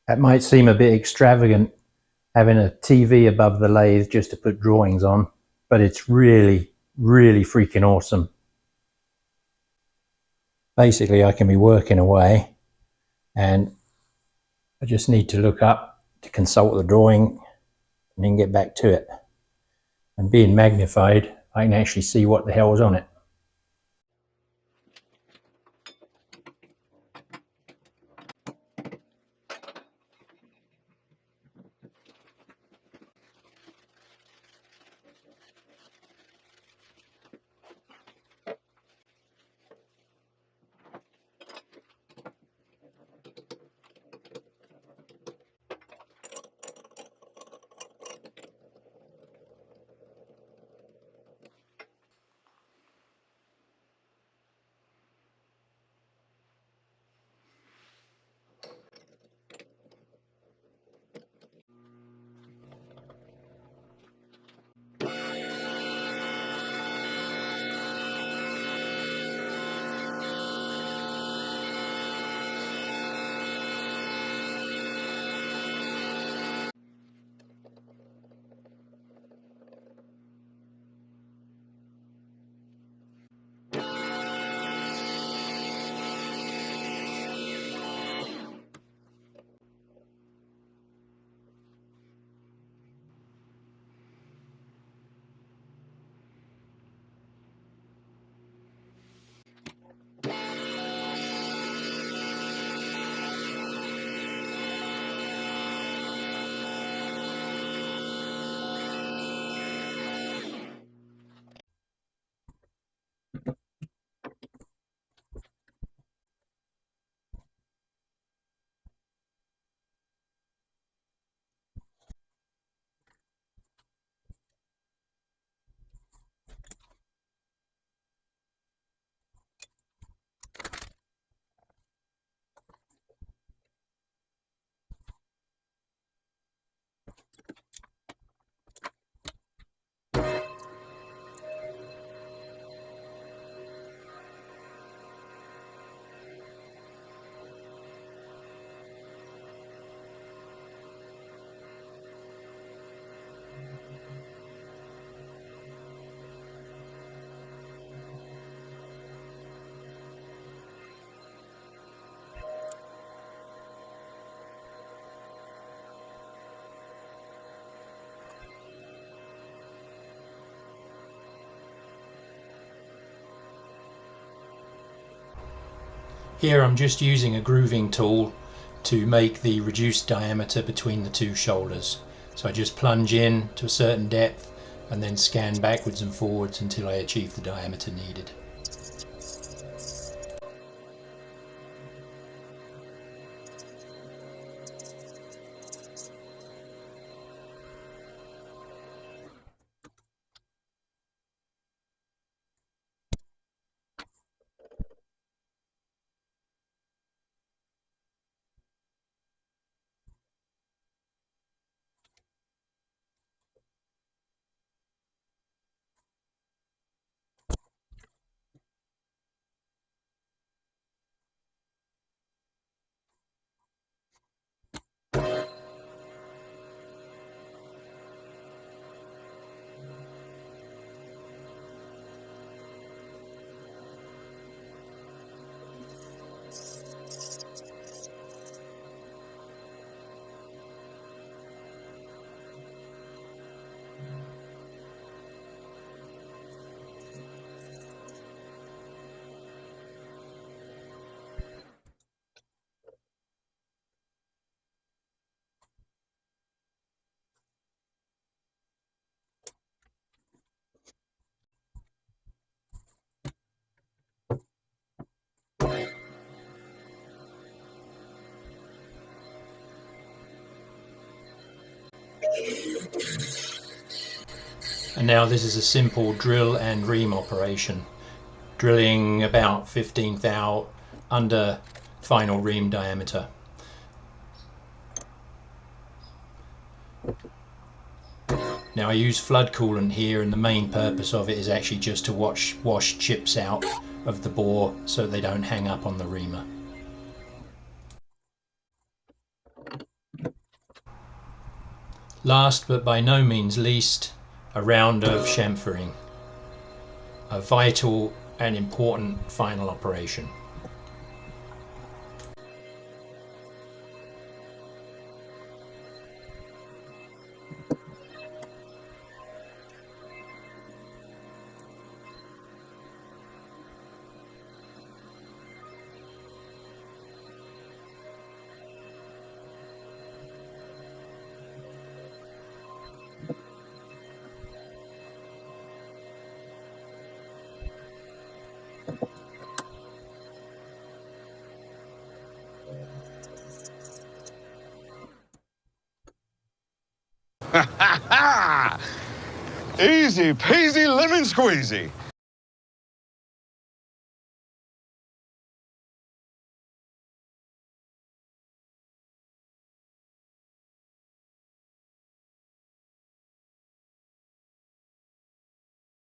That might seem a bit extravagant, having a TV above the lathe just to put drawings on, but it's really, really freaking awesome. Basically, I can be working away and I just need to look up to consult the drawing and then get back to it. And being magnified, I can actually see what the hell's on it. Here I'm just using a grooving tool to make the reduced diameter between the two shoulders. So I just plunge in to a certain depth and then scan backwards and forwards until I achieve the diameter needed. And now this is a simple drill and ream operation, drilling about 15th out under final ream diameter. Now I use flood coolant here, and the main purpose of it is actually just to wash chips out of the bore so they don't hang up on the reamer. Last but by no means least, a round of chamfering, a vital and important final operation. Easy peasy lemon squeezy.